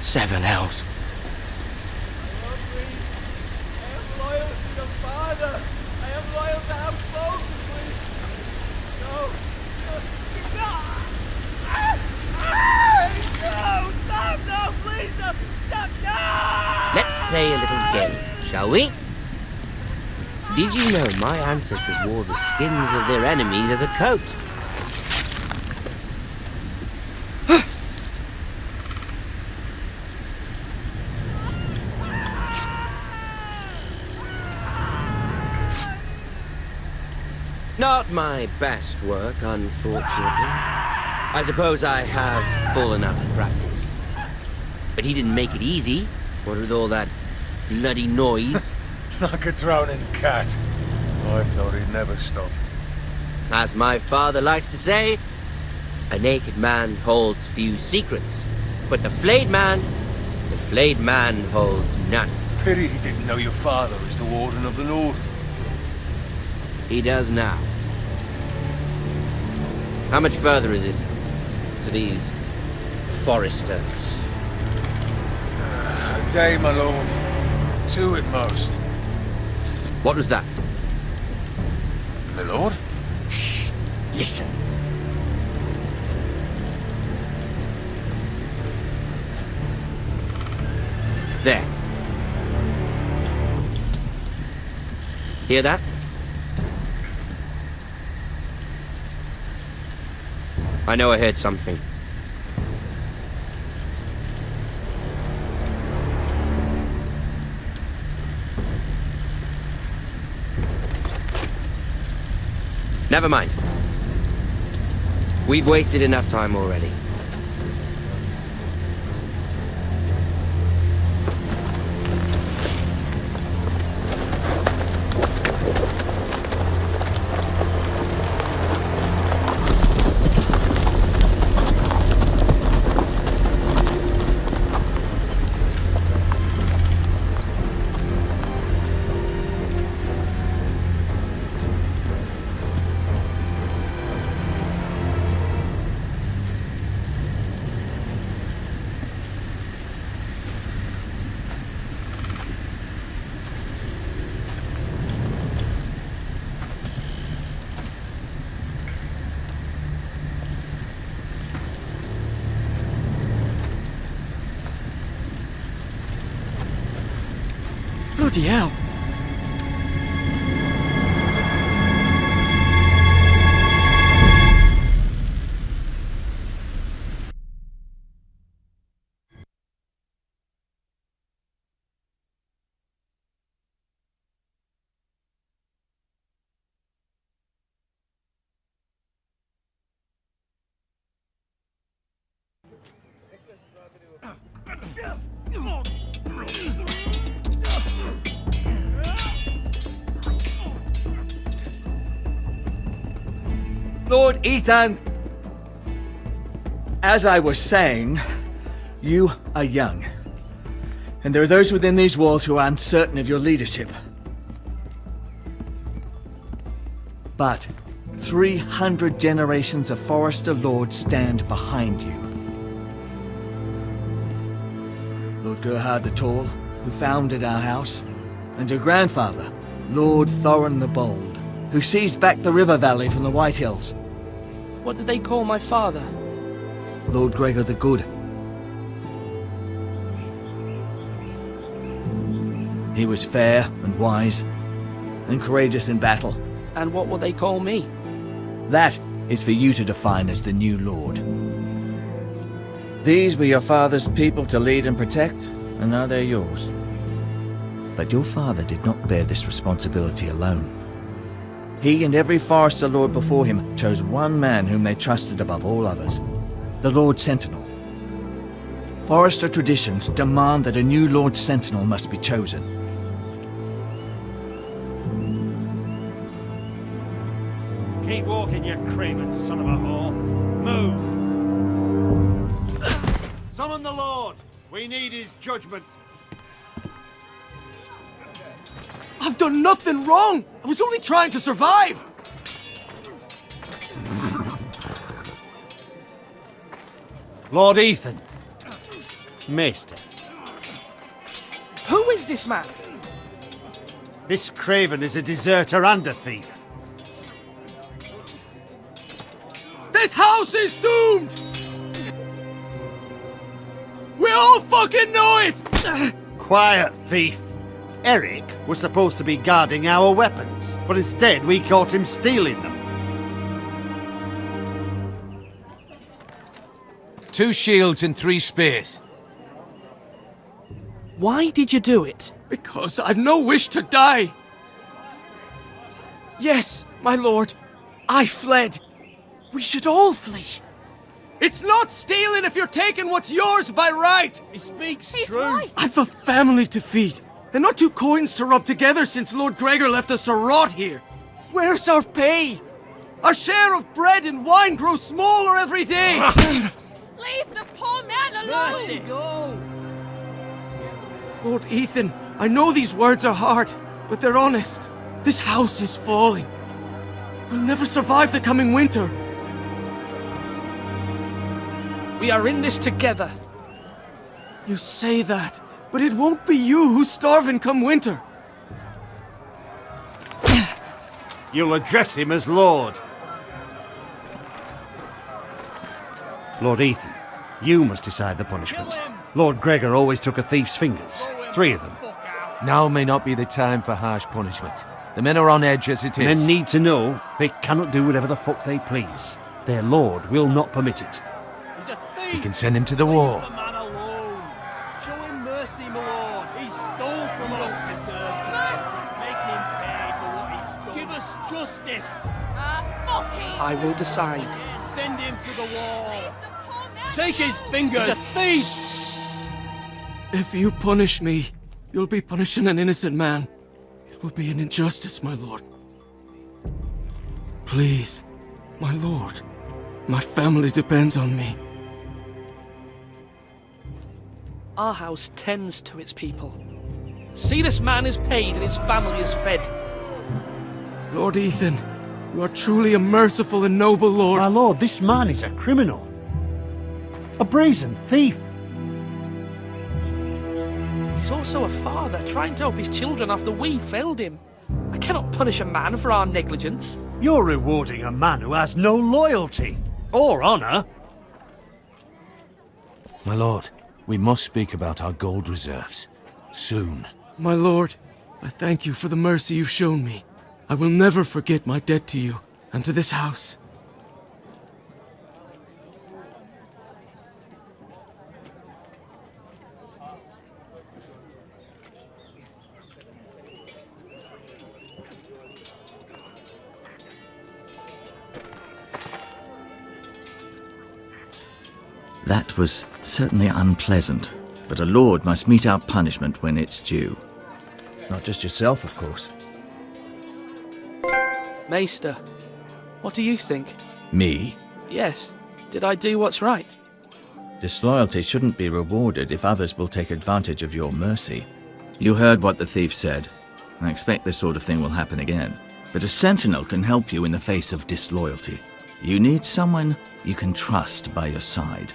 Seven hells. Let's play a little game, shall we? Did you know my ancestors wore the skins of their enemies as a coat? Not my best work, unfortunately. I suppose I have fallen out of practice. But he didn't make it easy, what with all that bloody noise. Like a drowning cat. I thought he'd never stop. As my father likes to say, a naked man holds few secrets. But the flayed man holds none. Pity he didn't know your father is the Warden of the North. He does now. How much further is it to these foresters? A day, my lord. 2 at most. What was that? My lord? Shh! Listen. There. Hear that? I know I heard something. Never mind. We've wasted enough time already. Bloody hell. Lord Ethan, as I was saying, you are young. And there are those within these walls who are uncertain of your leadership. But 300 generations of Forester Lords stand behind you. Lord Gerhard the Tall, who founded our house, and your grandfather, Lord Thorin the Bold, who seized back the river valley from the White Hills. What did they call my father? Lord Gregor the Good. He was fair and wise, and courageous in battle. And what will they call me? That is for you to define as the new Lord. These were your father's people to lead and protect, and now they're yours. But your father did not bear this responsibility alone. He and every Forester Lord before him chose one man whom they trusted above all others, the Lord Sentinel. Forester traditions demand that a new Lord Sentinel must be chosen. Keep walking, you craven son of a whore. Move! Summon the Lord! We need his judgment. I've done nothing wrong! I was only trying to survive! Lord Ethan. Maester. Who is this man? This craven is a deserter and a thief. This house is doomed! We all fucking know it! Quiet, thief. Eric was supposed to be guarding our weapons, but instead we caught him stealing them. 2 shields and 3 spears. Why did you do it? Because I've no wish to die. Yes, my lord. I fled. We should all flee. It's not stealing if you're taking what's yours by right. He speaks He's right. I've a family to feed, and not 2 coins to rub together since Lord Gregor left us to rot here. Where's our pay? Our share of bread and wine grows smaller every day. Leave the poor man alone! Go! Lord Ethan, I know these words are hard, but they're honest. This house is falling. We'll never survive the coming winter. We are in this together. You say that, but it won't be you who's starving come winter. You'll address him as Lord. Lord Ethan, you must decide the punishment. Lord Gregor always took a thief's fingers. 3 of them. Now may not be the time for harsh punishment. The men are on edge as it is. Men need to know they cannot do whatever the fuck they please. Their lord will not permit it. He's a thief! We can send him to the war. Leave the man alone! Show him mercy, my lord! He stole from us! Make him pay for what he stole! Give us justice! Fucking! I will decide. Send him to the wall! Leave the poor man Take his alone. fingers! He's a thief! If you punish me, you'll be punishing an innocent man. It will be an injustice, my lord. Please, my lord. My family depends on me. Our house tends to its people. See, this man is paid and his family is fed. Lord Ethan, you are truly a merciful and noble lord. My lord, this man is a criminal. A brazen thief. He's also a father trying to help his children after we failed him. I cannot punish a man for our negligence. You're rewarding a man who has no loyalty or honor. My lord, we must speak about our gold reserves. Soon. My lord, I thank you for the mercy you've shown me. I will never forget my debt to you and to this house. That was certainly unpleasant, but a lord must mete out punishment when it's due. Not just yourself, of course. Maester, what do you think? Me? Yes, did I do what's right? Disloyalty shouldn't be rewarded if others will take advantage of your mercy. You heard what the thief said. I expect this sort of thing will happen again. But a sentinel can help you in the face of disloyalty. You need someone you can trust by your side.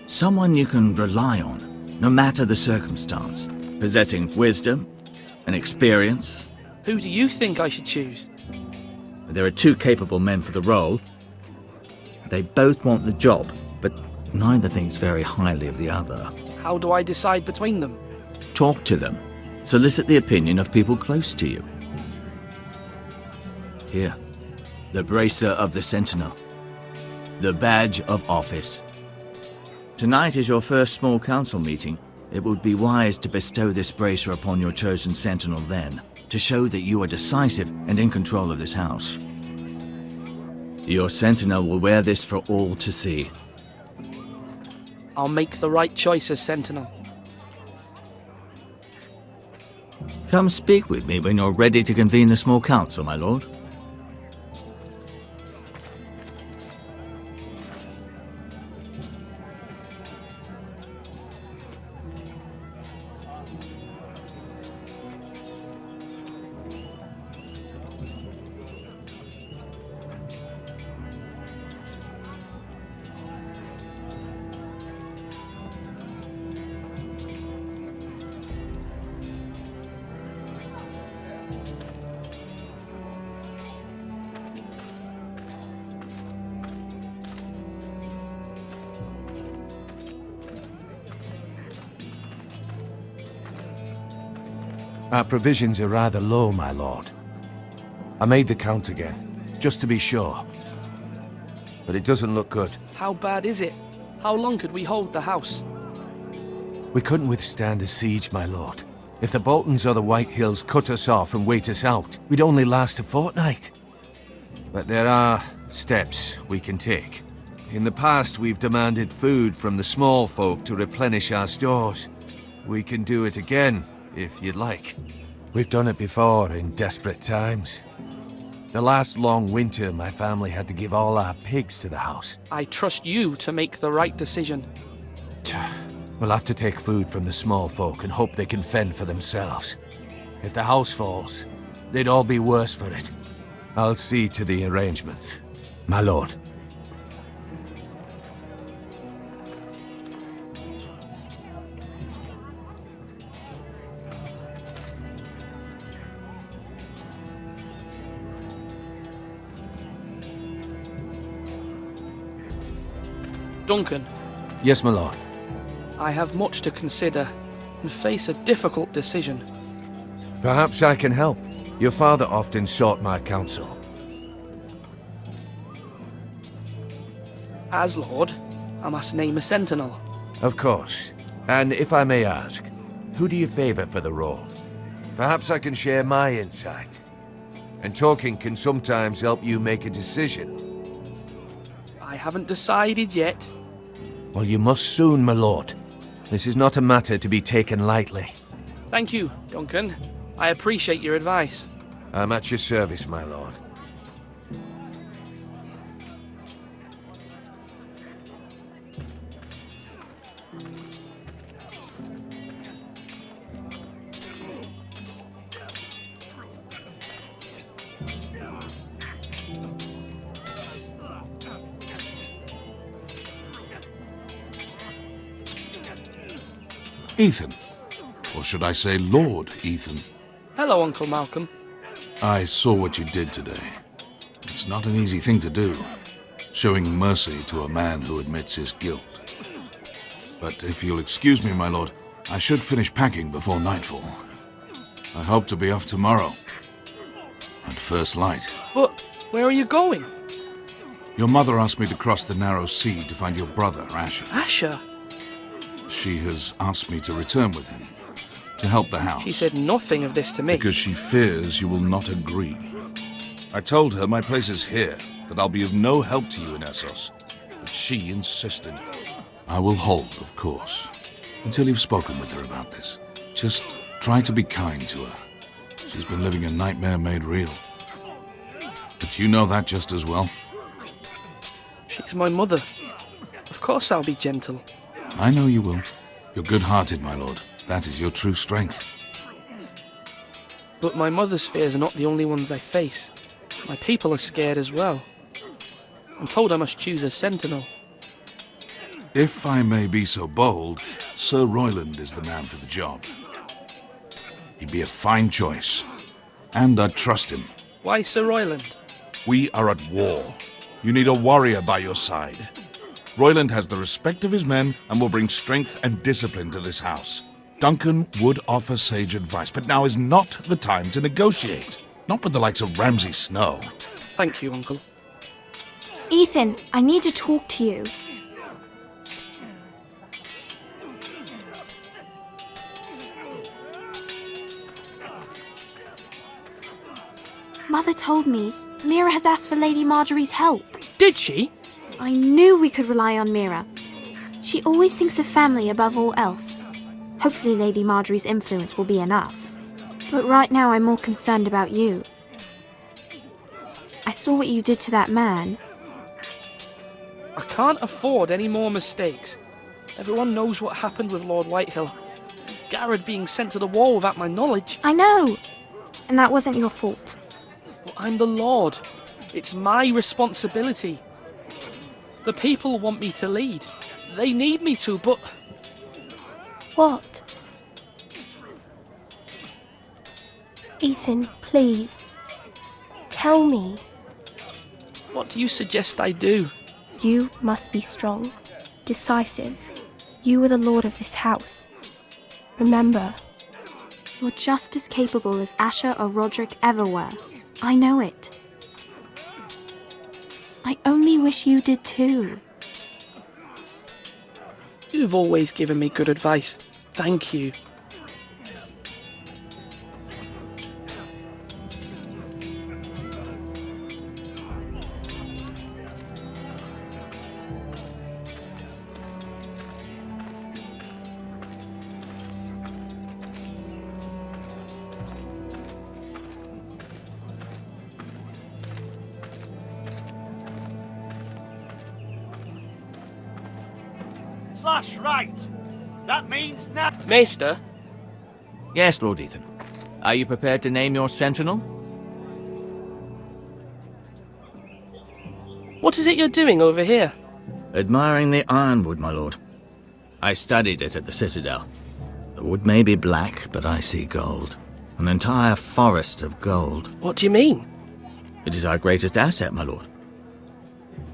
Someone you can rely on, no matter the circumstance. Possessing wisdom and experience. Who do you think I should choose? There are 2 capable men for the role. They both want the job, but neither thinks very highly of the other. How do I decide between them? Talk to them. Solicit the opinion of people close to you. Here, the bracer of the Sentinel. The badge of office. Tonight is your first small council meeting. It would be wise to bestow this bracer upon your chosen Sentinel then, to show that you are decisive and in control of this house. Your Sentinel will wear this for all to see. I'll make the right choice as Sentinel. Come speak with me when you're ready to convene the small council, my lord. Our provisions are rather low, my lord. I made the count again, just to be sure. But it doesn't look good. How bad is it? How long could we hold the house? We couldn't withstand a siege, my lord. If the Boltons or the White Hills cut us off and wait us out, we'd only last a fortnight. But there are steps we can take. In the past, we've demanded food from the small folk to replenish our stores. We can do it again, if you'd like. We've done it before in desperate times. The last long winter, my family had to give all our pigs to the house. I trust you to make the right decision. We'll have to take food from the small folk and hope they can fend for themselves. If the house falls, they'd all be worse for it. I'll see to the arrangements, my lord. Duncan, Yes, my lord. I have much to consider and face a difficult decision. Perhaps I can help. Your father often sought my counsel. As Lord, I must name a sentinel. Of course. And if I may ask, who do you favor for the role? Perhaps I can share my insight. And talking can sometimes help you make a decision. I haven't decided yet. Well, you must soon, my lord. This is not a matter to be taken lightly. Thank you, Duncan. I appreciate your advice. I'm at your service, my lord. Ethan. Or should I say Lord Ethan? Hello, Uncle Malcolm. I saw what you did today. It's not an easy thing to do, showing mercy to a man who admits his guilt. But if you'll excuse me, my lord, I should finish packing before nightfall. I hope to be off tomorrow. At first light. But where are you going? Your mother asked me to cross the narrow sea to find your brother, Asher. Asher? She has asked me to return with him, to help the house. She said nothing of this to me. Because she fears you will not agree. I told her my place is here, that I'll be of no help to you in Essos. But she insisted. I will hold, of course, until you've spoken with her about this. Just try to be kind to her. She's been living a nightmare made real. But you know that just as well. She's my mother. Of course I'll be gentle. I know you will. You're good-hearted, my lord. That is your true strength. But my mother's fears are not the only ones I face. My people are scared as well. I'm told I must choose a sentinel. If I may be so bold, Sir Royland is the man for the job. He'd be a fine choice. And I'd trust him. Why Sir Royland? We are at war. You need a warrior by your side. Royland has the respect of his men and will bring strength and discipline to this house. Duncan would offer sage advice, but now is not the time to negotiate. Not with the likes of Ramsay Snow. Thank you, Uncle. Ethan, I need to talk to you. Mother told me Mira has asked for Lady Marjorie's help. Did she? I knew we could rely on Mira. She always thinks of family above all else. Hopefully Lady Marjorie's influence will be enough. But right now I'm more concerned about you. I saw what you did to that man. I can't afford any more mistakes. Everyone knows what happened with Lord Whitehill. Garrett being sent to the wall without my knowledge. I know. And that wasn't your fault. But I'm the Lord. It's my responsibility. The people want me to lead. They need me to, but... What? Ethan, please. Tell me. What do you suggest I do? You must be strong, decisive. You are the lord of this house. Remember, You're just as capable as Asher or Roderick ever were. I know it. I only wish you did too. You've always given me good advice. Thank you. Slash right! That means now. Maester, Yes, Lord Ethan. Are you prepared to name your sentinel? what is it you're doing over here? Admiring the ironwood, my lord. I studied it at the Citadel. The wood may be black, but I see gold. An entire forest of gold. What do you mean? It is our greatest asset, my lord.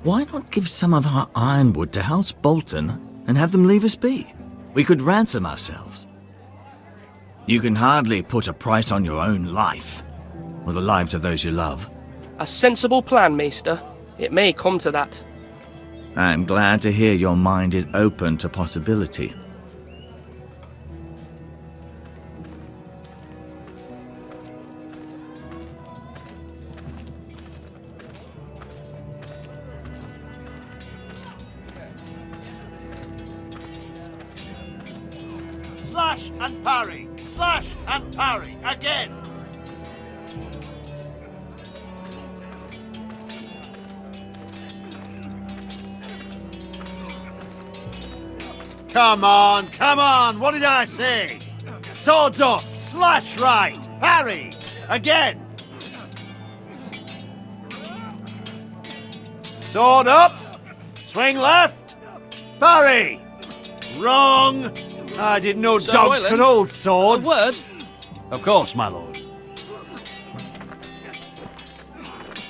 Why not give some of our ironwood to House Bolton and have them leave us be? We could ransom ourselves. You can hardly put a price on your own life, or the lives of those you love. A sensible plan, Maester. It may come to that. I'm glad to hear your mind is open to possibility. Slash and parry! Slash and parry! Again! Come on, come on! What did I say? Swords up! Slash right! Parry! Again! Sword up! Swing left! Parry! Wrong! I didn't know Sir dogs Royland, could hold A swords. word? Of course, my lord.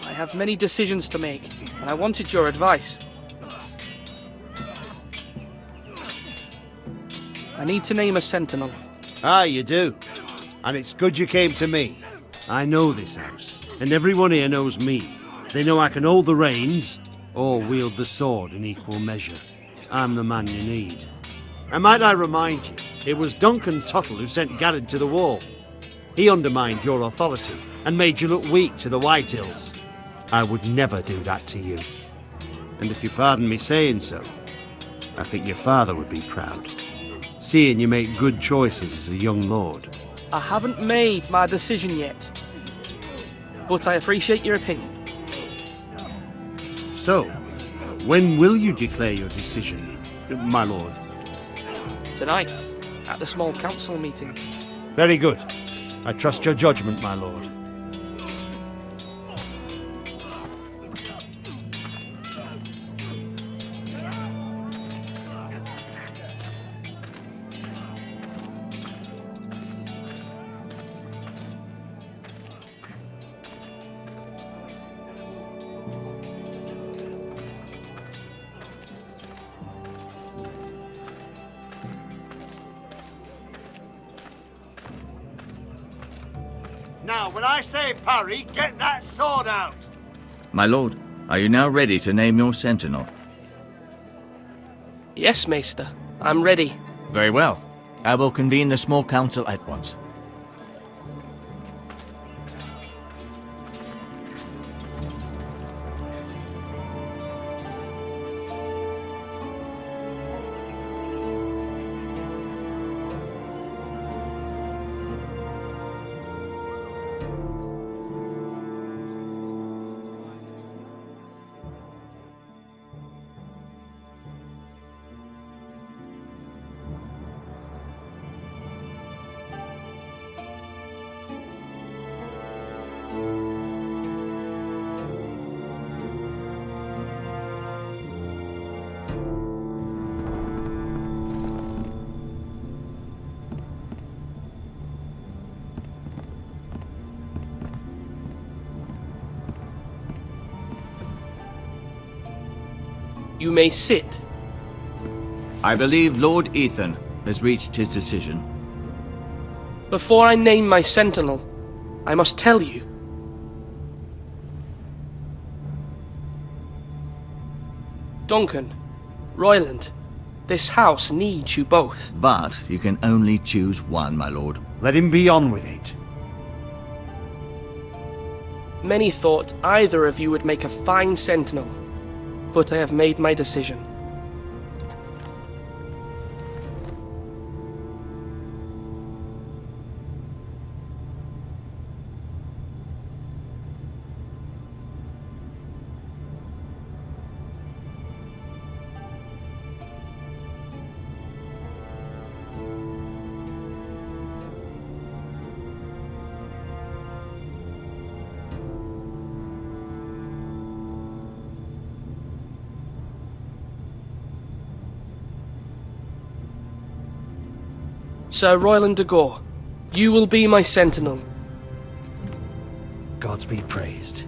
I have many decisions to make, and I wanted your advice. I need to name a sentinel. Ah, you do. And it's good you came to me. I know this house, and everyone here knows me. They know I can hold the reins, or wield the sword in equal measure. I'm the man you need. And might I remind you, it was Duncan Tuttle who sent Garrett to the wall. He undermined your authority, and made you look weak to the Whitehills. I would never do that to you. And if you pardon me saying so, I think your father would be proud. Seeing you make good choices as a young lord. I haven't made my decision yet, but I appreciate your opinion. So, when will you declare your decision, my lord? Tonight, at the small council meeting. Very good. I trust your judgment, my lord. Now, when I say parry, get that sword out! My lord, are you now ready to name your sentinel? Yes, Maester. I'm ready. Very well. I will convene the small council at once. You may sit. I believe Lord Ethan has reached his decision. Before I name my sentinel, I must tell you. Duncan, Royland, this house needs you both. But you can only choose one, my lord. Let him be on with it. Many thought either of you would make a fine sentinel, but I have made my decision. Sir Royland de Gore, you will be my sentinel. Gods be praised.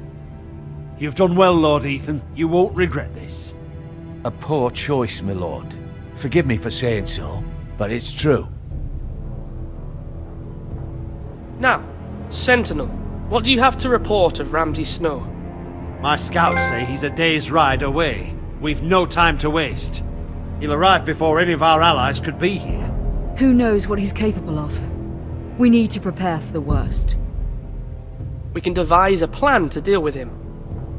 You've done well, Lord Ethan. You won't regret this. A poor choice, my lord. Forgive me for saying so, but it's true. Now, Sentinel, what do you have to report of Ramsay Snow? My scouts say he's a day's ride away. We've no time to waste. He'll arrive before any of our allies could be here. Who knows what he's capable of? We need to prepare for the worst. We can devise a plan to deal with him.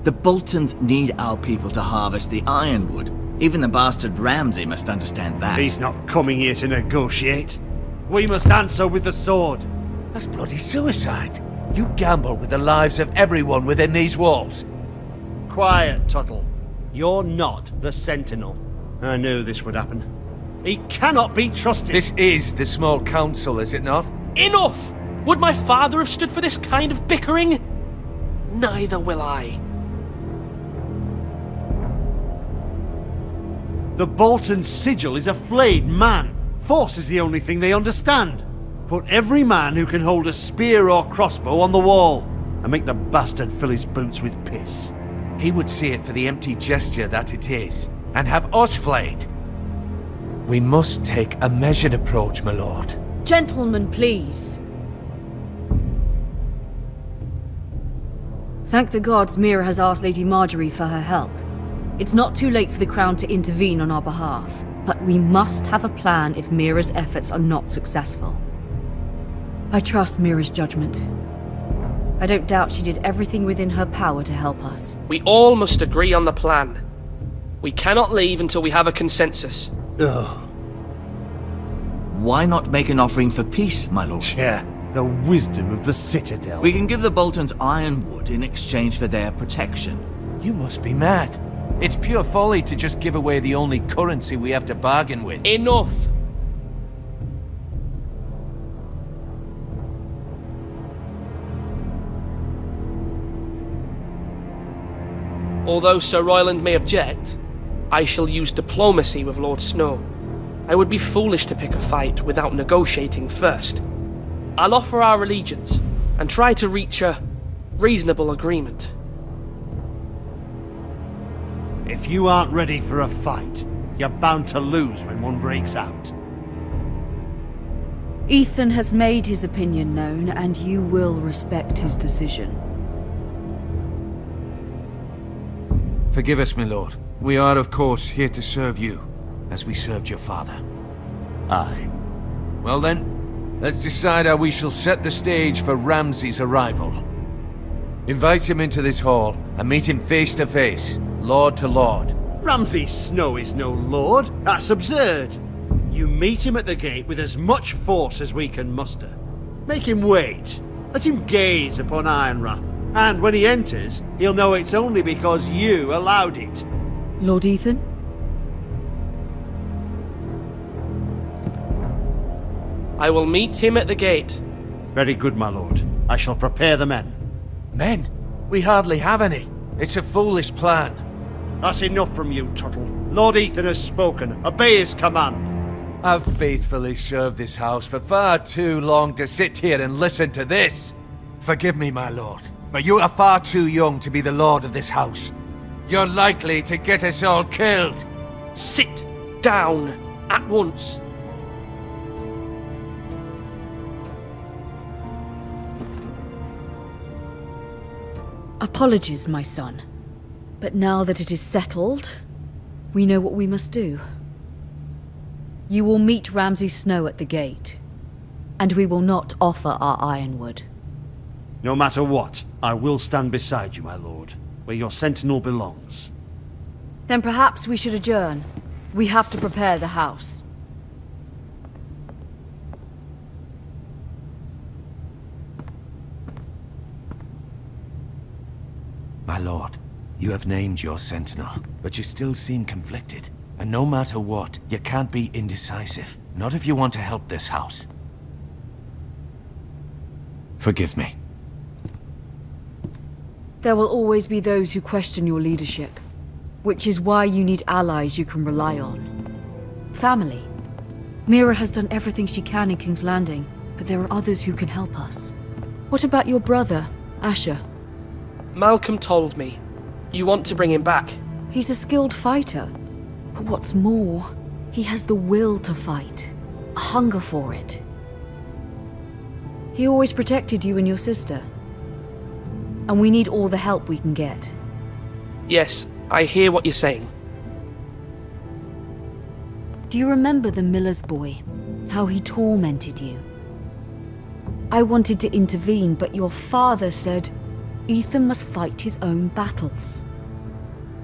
The Boltons need our people to harvest the ironwood. Even the bastard Ramsay must understand that. He's not coming here to negotiate. We must answer with the sword. That's bloody suicide. You gamble with the lives of everyone within these walls. Quiet, Tuttle. You're not the Sentinel. I knew this would happen. He cannot be trusted. This is the small council, is it not? Enough! Would my father have stood for this kind of bickering? Neither will I. The Bolton sigil is a flayed man. Force is the only thing they understand. Put every man who can hold a spear or crossbow on the wall, and make the bastard fill his boots with piss. He would see it for the empty gesture that it is, and have us flayed. We must take a measured approach, my lord. Gentlemen, please. Thank the gods Mira has asked Lady Marjorie for her help. It's not too late for the Crown to intervene on our behalf, but we must have a plan if Mira's efforts are not successful. I trust Mira's judgment. I don't doubt she did everything within her power to help us. We all must agree on the plan. We cannot leave until we have a consensus. Ugh. Why not make an offering for peace, my lord? Yeah, the wisdom of the Citadel. We can give the Boltons ironwood in exchange for their protection. You must be mad. It's pure folly to just give away the only currency we have to bargain with. Enough! Although Sir Royland may object, I shall use diplomacy with Lord Snow. I would be foolish to pick a fight without negotiating first. I'll offer our allegiance and try to reach a reasonable agreement. If you aren't ready for a fight, you're bound to lose when one breaks out. Ethan has made his opinion known, and you will respect his decision. Forgive us, my lord. We are, of course, here to serve you, as we served your father. Aye. Well then, let's decide how we shall set the stage for Ramsay's arrival. Invite him into this hall, and meet him face to face, lord to lord. Ramsay Snow is no lord. That's absurd. You meet him at the gate with as much force as we can muster. Make him wait. Let him gaze upon Ironrath. And when he enters, he'll know it's only because you allowed it. Lord Ethan? I will meet him at the gate. Very good, my lord. I shall prepare the men. Men? We hardly have any. It's a foolish plan. That's enough from you, Tuttle. Lord Ethan has spoken. Obey his command. I've faithfully served this house for far too long to sit here and listen to this. Forgive me, my lord, but you are far too young to be the lord of this house. You're likely to get us all killed. Sit down at once. Apologies, my son. But now that it is settled, we know what we must do. You will meet Ramsay Snow at the gate, and we will not offer our ironwood. No matter what, I will stand beside you, my lord, where your sentinel belongs. Then perhaps we should adjourn. We have to prepare the house. My lord, you have named your sentinel, but you still seem conflicted. And no matter what, you can't be indecisive. Not if you want to help this house. Forgive me. There will always be those who question your leadership, which is why you need allies you can rely on. Family. Mira has done everything she can in King's Landing, but there are others who can help us. What about your brother, Asher? Malcolm told me. You want to bring him back? He's a skilled fighter. But what's more, he has the will to fight, a hunger for it. He always protected you and your sister. And we need all the help we can get. Yes, I hear what you're saying. Do you remember the miller's boy? How he tormented you? I wanted to intervene, but your father said Ethan must fight his own battles.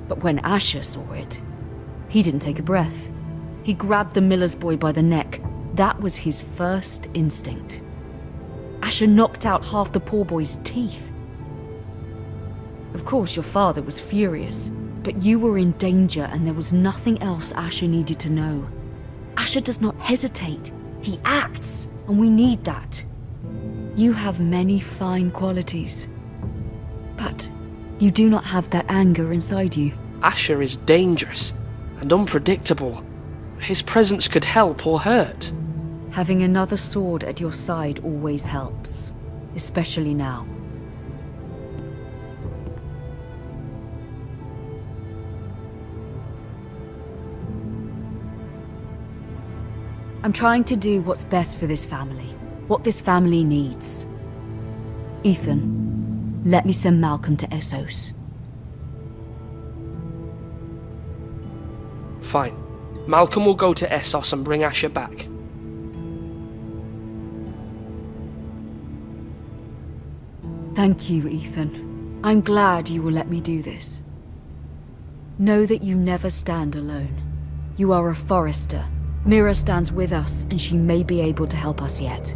But when Asher saw it, he didn't take a breath. He grabbed the miller's boy by the neck. That was his first instinct. Asher knocked out half the poor boy's teeth. Of course, your father was furious, but you were in danger and there was nothing else Asher needed to know. Asher does not hesitate. He acts, and we need that. You have many fine qualities, but you do not have that anger inside you. Asher is dangerous and unpredictable. His presence could help or hurt. Having another sword at your side always helps, especially now. I'm trying to do what's best for this family, what this family needs. Ethan, let me send Malcolm to Essos. Fine. Malcolm will go to Essos and bring Asher back. Thank you, Ethan. I'm glad you will let me do this. Know that you never stand alone. You are a Forrester. Mira stands with us, and she may be able to help us yet.